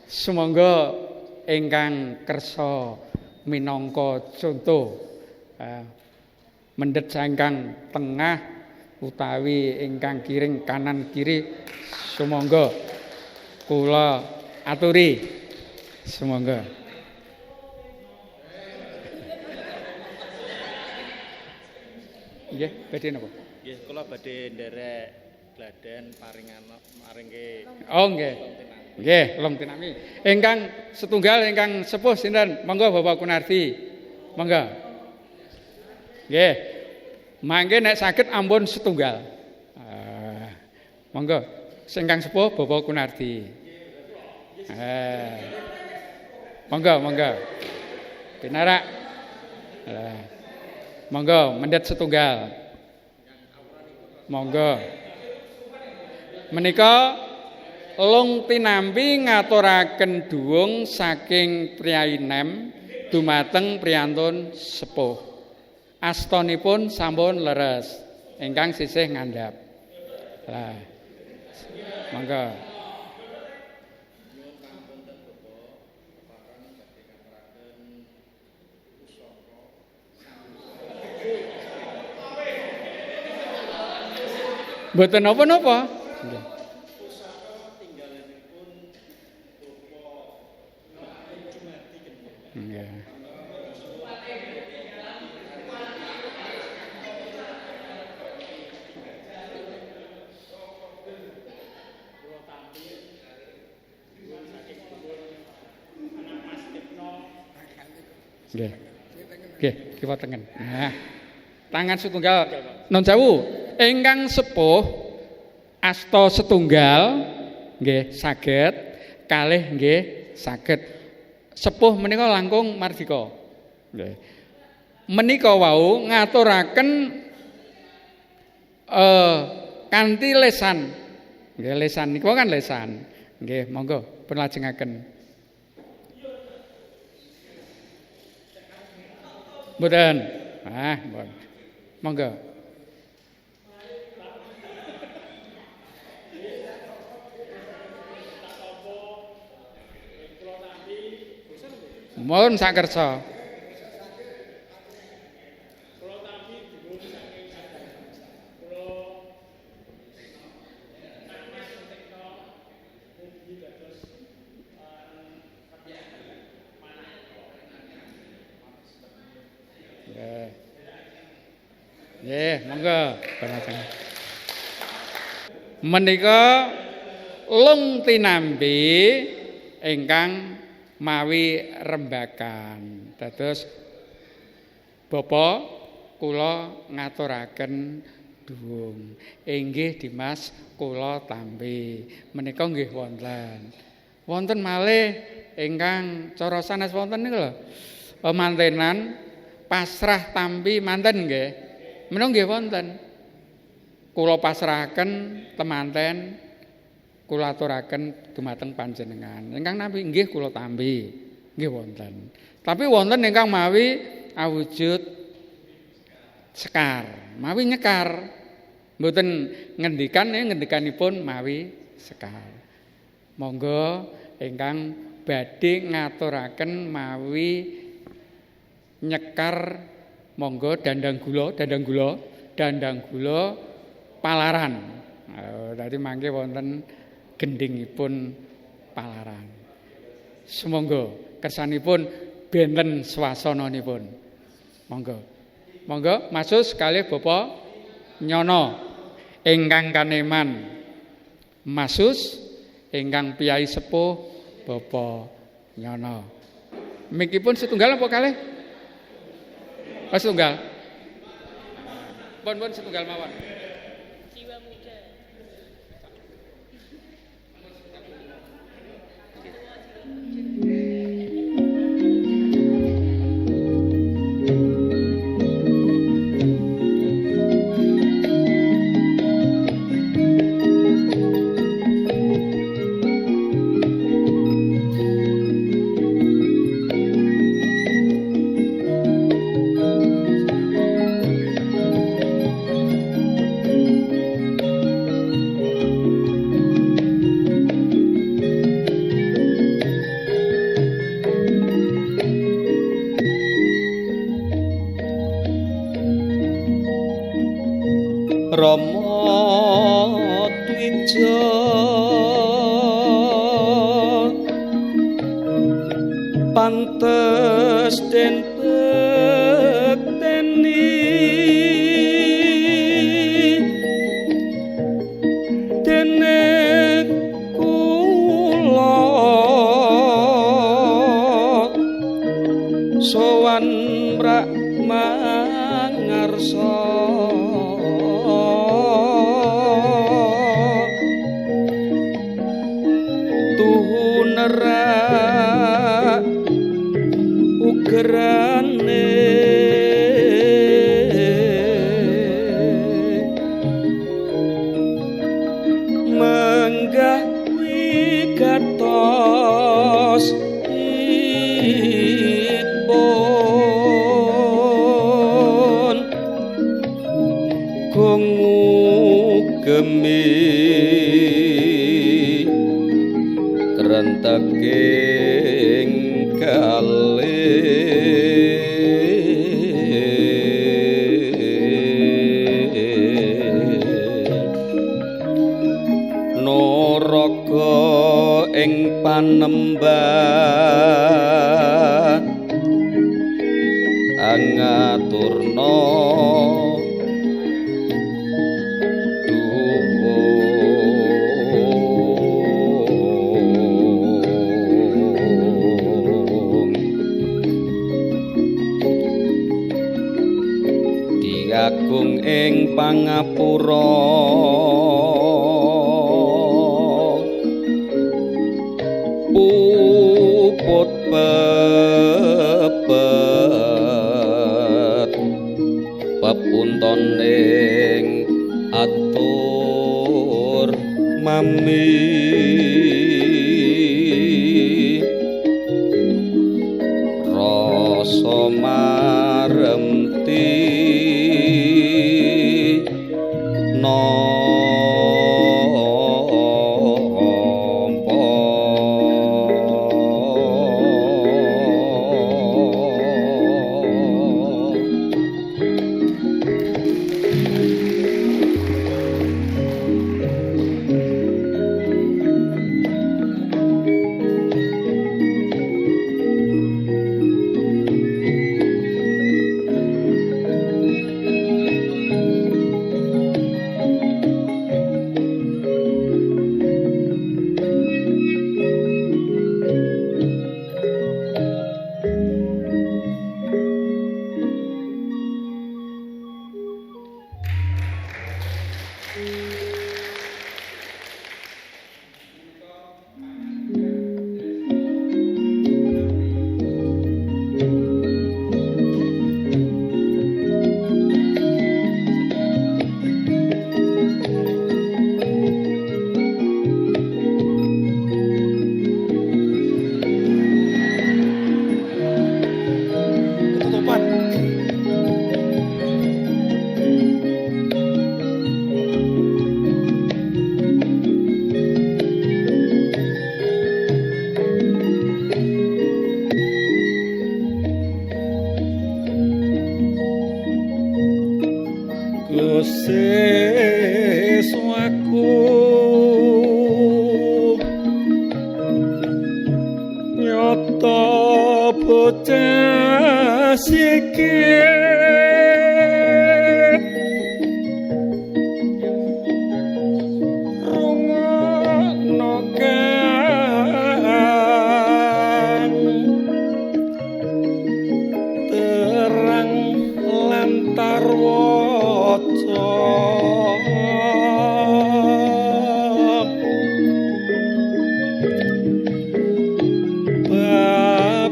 Sumangga ingkang kersa minangka conto mendhet sangkang tengah utawi ingkang kiring kanan kiri sumangga kula aturi sumangga. Nggih, badhe napa? Nggih, kula badhe nderek gladen maringke. Oh nggih. Nggih, Long Tinami. Ingkang setunggal ingkang sepuh sinten? Monggo Bapak Kunardi. Monggo. Nggih. Mangke nek saged ampun setunggal. Monggo. Ingkang sepuh Bapak Kunardi. Monggo. Pinarak. Monggo mendhet setunggal. Monggo. Menika Long Tinampi ngaturaken dhuwung saking Priyayi Nem dumateng priyantun sepuh. Astanipun sampun leres ingkang sisih ngandhap. Lah. Monggo. Mboten napa-napa. Nggih. Nggih. Nggih, kiwa tengen. Nah, tangan setunggal non sewu ingkang sepuh asta setunggal nggih saged kalih nggih saged sepuh menika langkung mardika. Nggih. Menika wau ngaturaken kanthi lesan. Nggih lesan niku kan lesan. Nggih, monggo pun lajengaken. Mboten. Mboten. Monggo. Mohon sakersa. Nggih, monggo. Menika Long Tinampi ingkang mawi rembakan. Dados Bapak kula ngaturaken dhuwung. Inggih Dimas kula tampi. Menika nggih wonten. Wonten malih ingkang cara sanes wonten niku lho. Mantenan pasrah tampi manten nggih. Menika nggih wonten. Kula pasrahaken temanten kula aturaken dumateng panjenengan. Ingkang nampi nggih kula tampi. Nggih wonten. Tapi wonten ingkang mawi awujud sekar, mawi nyekar. Mboten ngendikan ngendikanipun mawi sekar. Monggo ingkang badhe ngaturaken mawi nyekar monggo dandang gula palaran. Dadi mangke wonten gendhingipun palaran. Sumangga kersanipun benten swasananipun. Monggo masus kalih Bapak Nyono ingkang kaneman. Masus ingkang piyai sepuh Bapak Nyono. Mikipun setunggal apa kalih? Oh setunggal. Pun setunggal mawon. Rama Twija pantes den bekteni dene kula sowan mrak mangarsa tuhunerak ugerane menggah wigatos ipun gungu gemi kerenteking Naraga ing panembah angaturna Diagung ing pangapura puput pepet pepuntoning atur mami rasa maremti seswaku nyata bocah sikit rungokno kang terang lantar waca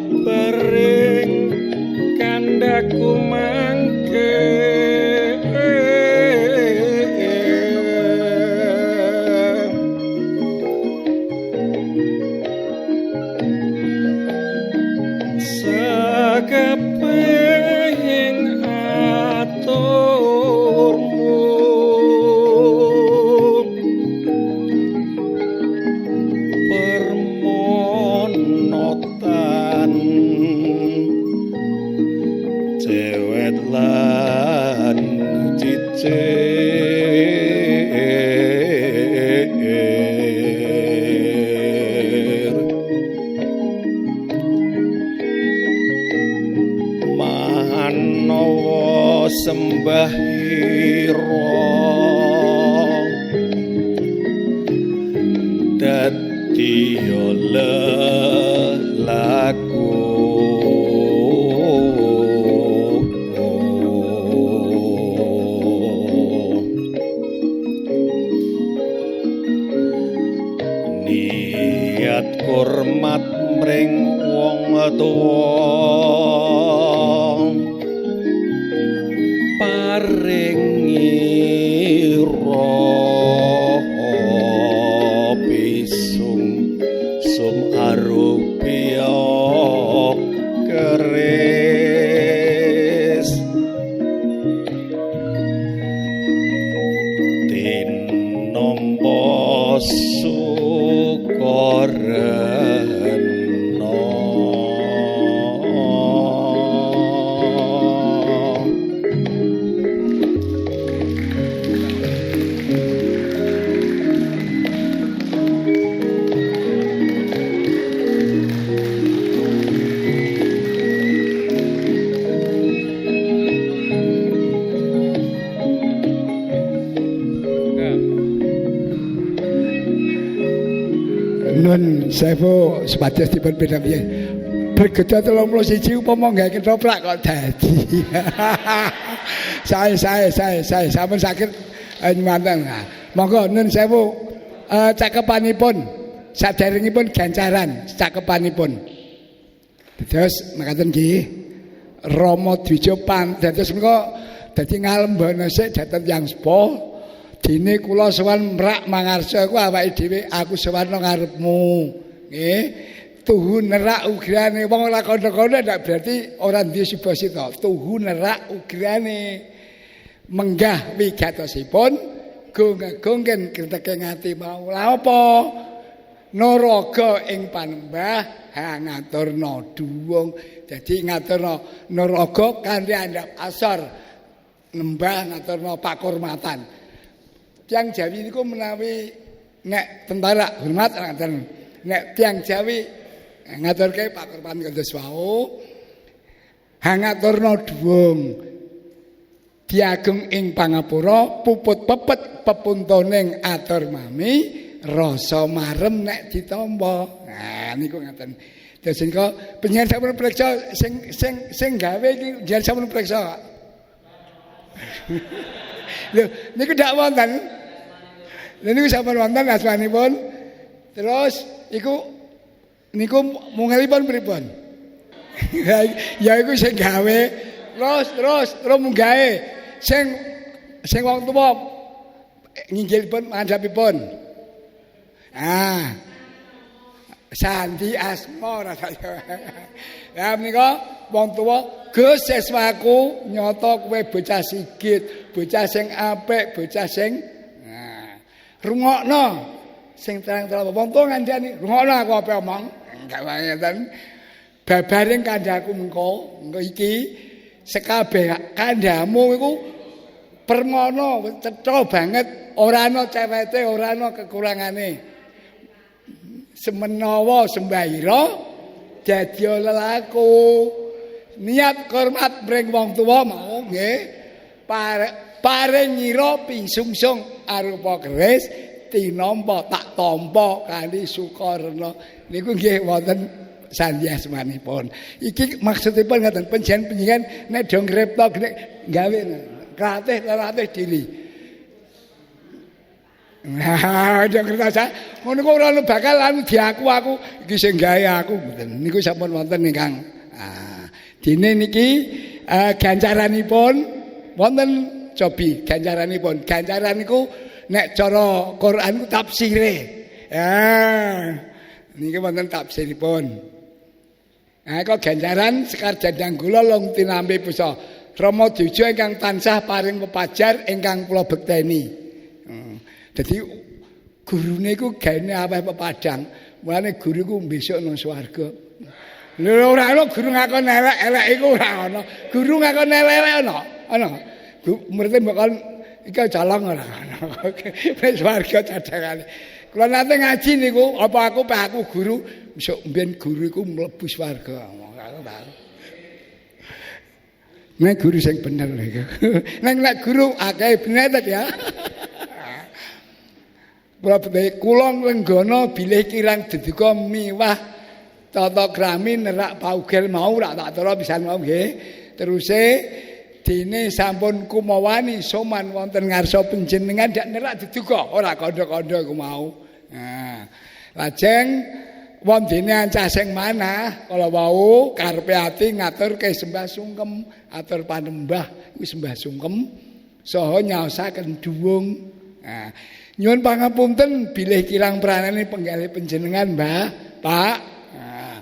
babering kandhaku mangke sakeping aturmu Sahira dadi lelaku niat hormat mring wong tuwa paringi roh pisung sum arupya keris tinompo sukoreno Nun sewu sepados dipun pinampiye. Bergeda 31 upama gawe ketoprak kok dadi. Sae sampun saged nyumanten. Monggo nun sewu cakepanipun saderengipun gancaran cakepanipun. Terus makaten nggih Rama Dwija dados menika dadi ngalembono sik dhateng Hyang Sepuh. Dene kula sowan merak mangarsa iku awake dhewe aku sowan ngarepmu. Nggih. Tuhu nerak ugrane wong ora kandha-kandha ndak berarti ora duwe subasita. Tuhu nerak ugrane menggah wigatosipun gong-gongken keteke ngati mau. Lha apa? Naraga ing panembah ngaturna duwung. Dadi ngaturna naraga kanthi andhap asor nembah ngaturna pakurmatan. Tiyang Jawi niku menawi nek tentara hormat ngaten. Nek tiyang Jawi ngaturke pakurmatan kados wau. Hangaturna duwung. Diagem ing pangapura puput pepet pepuntoning atur mami rasa marem nek ditampa. Nah niku ngaten. Terus nika penyen sampun priksa sing gawe iki jan sampun priksa. Lho niku ndak wonten. Lha niku sampun wonten asmanipun. Terus niku mungelipun pripun? Ya iku sing gawe terus munggahe sing wong tuwa nginggilipun mandhapipun. Sandi asma rasane. Ya menika wong tuwa Gus seswaku nyata kowe bocah sigit, bocah sing apik, bocah sing rungokno sing terang-terang wong tuwa ngandhani rungokno aku apa omong. Enggak ngeten. Babaring kandhaku engko iki sekabeh kandhamu iku permono cetha banget, ora ana cewete, ora ana kekurangane. Semenawa sembahira dadi lelaku. Niat hormat mring wong tuwa mau nggih. Paring nyira pisungsung arupa keris tinampa tak tampa kanthi sukarna. Niku nggih wonten sandi asmanipun. Iki maksudipun ngaten panjenengan nek do ngripta gawe latih diri. Nah, do ngripta ngono kok ora bakal diaku iki sing gawe aku mboten. Niku sampun wonten ingkang dene niki gancaranipun wonten cobi gancaranipun. Gancaran niku nek cara Quran ku tafsire. Niki wonten tafsiripun. Kok ganjaran sekar jandang kula long tinampi pusa Rama Dwija ingkang tansah paring pepajar ingkang kula bekteni. Dadi gurune iku gaene aweh pepadang. Mulane guruku besok nang swarga. Lho ora ana guru ngakon elek-elek iku ora ana. Guru ngakon elek ana. Ana. Mrene bakal iki calong ora ana. Wis swarga cadangane. Kula nate ngaji niku apa aku guru besok mbiyen guru iku mlebu swarga. Nek guru sing bener lho iku. Nek guru akeh bener ya. Kula lenggana bilih kirang deduka miwah tata krami nerak paugel mau rak tak tara pisan mau nggih. Teruse dene sampun kumawani soman wonten ngarsa panjenengan dak nerak deduka ora kandha-kandha ku mau. Nah, lajeng wondene ancah sing manah kala wau karepe ati ngaturke sembah sungkem atur panembah kuwi sembah sungkem saha nyaosaken duwung. Nah, nyuwun pangapunten bilih kirang pranane penggalih panjenengan Mbah, Pak. Nah,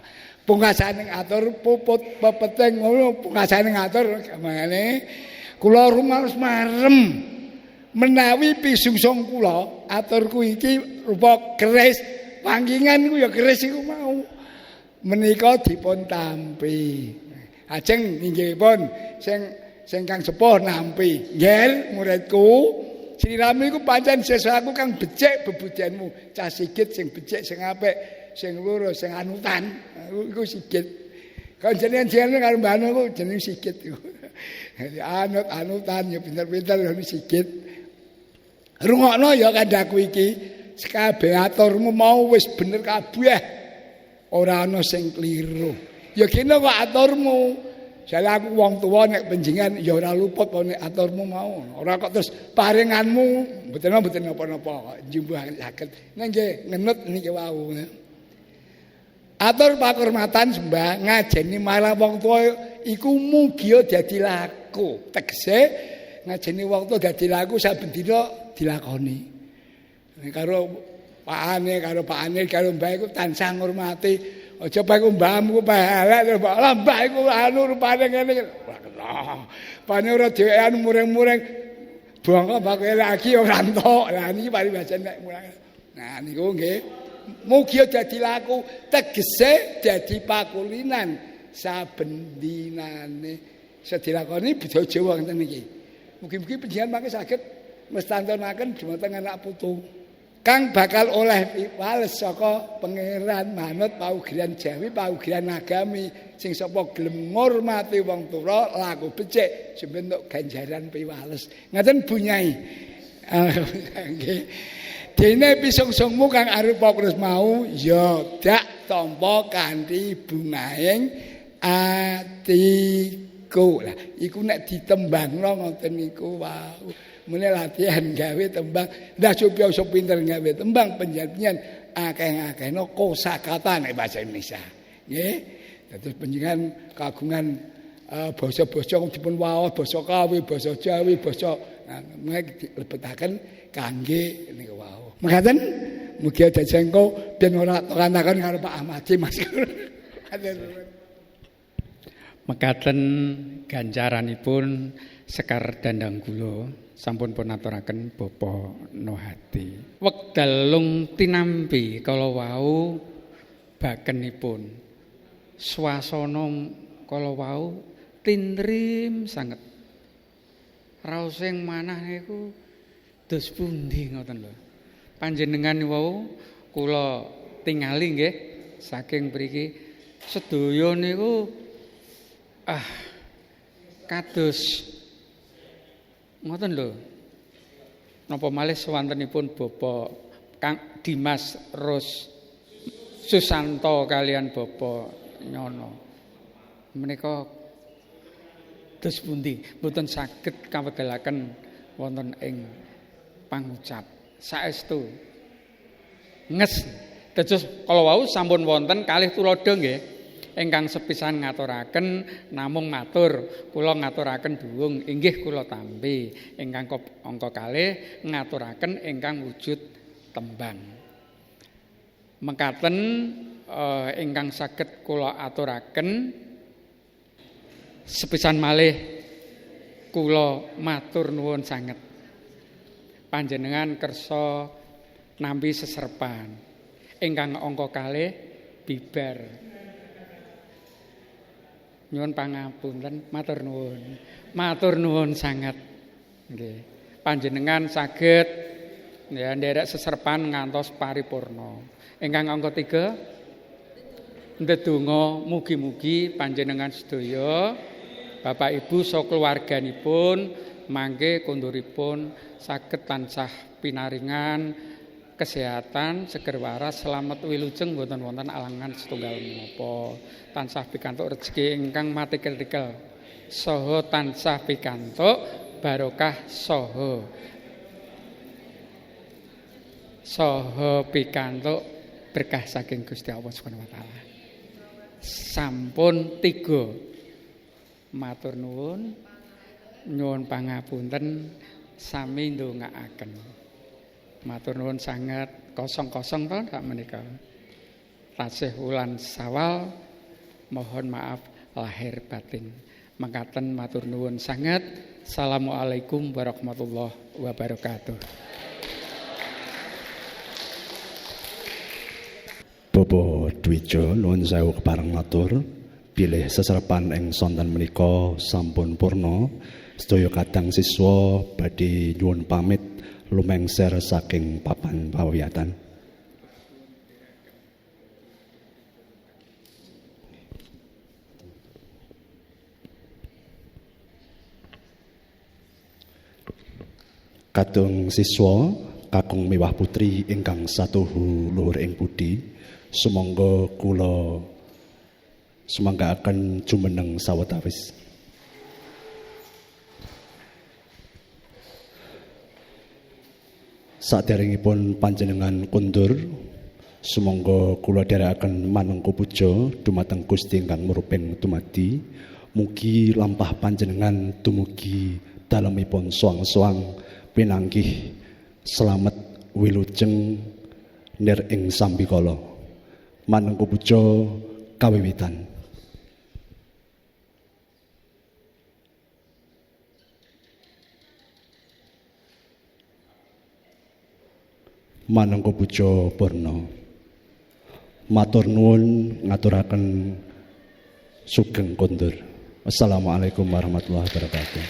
pungkasane atur puput pepeteng ngono pungkasane ngatur mangane kula rumaos marem menawi pisungsung kula aturku iki rupa keris panggingan ku ya keris iku mau menika dipun tampi. Ajeng inggihipun sing kang sepuh nampi. Nggih muridku Sirami iku pancen sesaku kang becik bebudianmu. Cah Sigit sing becik sing apik, sing loro sing anutan. Iku Sigit. Kan jenengan karo Mbah Anu ku jeneng Sigit iku. Anutan ya pinter-pinter ya Sigit. Rungokno ya kandhaku iki. Sekabeh aturmu mau wis bener kabeh. Ora ana sing kliru. Ya kene kok aturmu. Jale aku wong tuwa nek panjenengan ya ora luput nek aturmu mau. Ora kok terus paringanmu mboten napa-napa njumbuh saged. Nek nggih ngenut niki wau. Atur pakurmatan sembah ngajeni marang wong tuwa iku mugi dadi laku. Tegese ngajeni wong tuwa dadi laku saben dina dilakoni. Karo pakane karo mbah iku tansah ngurmati. Aja bae mbahmu elek lho mbah iku anu rupane ngene. Ora kena. Pane ora dhewean mureng-mureng bangka bakal lagi ora entuk. Lah niki paribasan nek mureng. Nah niku nggih mugi dadi laku tegese dadi pakulinan saben dinane sedilakoni budaya Jawa ngeten niki. Mugi-mugi panjenengan mangke saged mestantunaken dhumateng anak putu kang bakal oleh piwales saka pangeran manut paugeran Jawi, paugeran agami sing sapa gelem ngurmati wong tuwa laku becik sebentuk ganjaran piwales. Ngaten bunyai. Nggih. Dene pisungsungmu kang arupa krus mau ya dak tampa kanthi bungaing atiku. Lah iku nek ditembangno ngoten niku wau. Mulai latihan gawe tembang, dah supaya pinter gawe tembang penyanyian akeh-akehno kosakata nek bahasa Indonesia. Nggih. Dados panjenengan kagungan basa-basa dipun waos, basa Kawi, basa Jawi, basa lebetaken kangge niku wau. Mekaten mugi dajengko ben ora kantakan karo Pak Ahmadi Mas. Mekaten ganjaranipun Sekar Dandang Gula. Sampun pun aturaken Bapa Nohati. Wekdal lung tinampi kala wau bakenipun. Swasana kala wau tintrim sanget. Raos sing manah niku dos pundi ngoten lho. Panjenengan wau kula tingali nggih saking mriki sedaya niku kados ngoten lho. Napa malih swantenipun Bapak Kang Dimas Ros Susanto kalian Bapak Nyono. Menika dos pundi mboten saged kawedalaken wonten ing pangucap. Saestu nges dados kala wau sampun wonten kalih tuladha nggih. Ingkang sepisan ngaturaken namung matur kula ngaturaken duwung inggih kula tampi ingkang angka kalih ngaturaken ingkang wujud tembang mekaten ingkang saged kula aturaken sepisan malih kula matur nuwun sanget panjenengan kersa nampi seserpan ingkang angka kalih bibar. Nyuwun pangapunten, matur nuwun. Matur nuwun sanget. Nggih. Panjenengan saged ya nderek seserpan ngantos paripurna. Ingkang angka 3 ndedonga mugi-mugi panjenengan sedaya Bapak Ibu saha keluarganipun mangke konduripun saged tansah pinaringan kesehatan seger waras selamat wilujeng boten wonten alangan setunggal menapa tansah pikantuk rezeki ingkang matikel-tikel saha tansah pikantuk barokah saha pikantuk berkah saking Gusti Allah Subhanahu wa taala. Sampun 3 matur nuwun nyuwun pangapunten sami ndongaaken. Matur nuwun sanget kosong-kosong to sak menika. Tasih wulan Sawal mohon maaf lahir batin. Mangkaten matur nuwun sanget. Assalamualaikum warahmatullahi wabarakatuh. Bapak Dwijo nuwun sewu kepareng matur bilih seserepan ing sonten menika sampun purna. Sedaya kadang siswa badhe nyuwun pamit lumengser saking papan pawiyatan. Kadung siswa kakung miwah putri ingkang satuhu luhur ing budi, sumangga kula sumanggaken jumeneng sawetawis. Saderengipun panjenengan kundur, sumangga kula dherekaken manungka puja dumateng Gusti ingkang muruping dumadi. Mugi lampah panjenengan dumugi dalemipun soang-soang pinanggih slamet wilujeng nir ing sambikala. Manungka puja kawiwitan. Manungka puja purna. Matur nuwun ngaturaken sugeng kondur. Wassalamualaikum warahmatullahi wabarakatuh.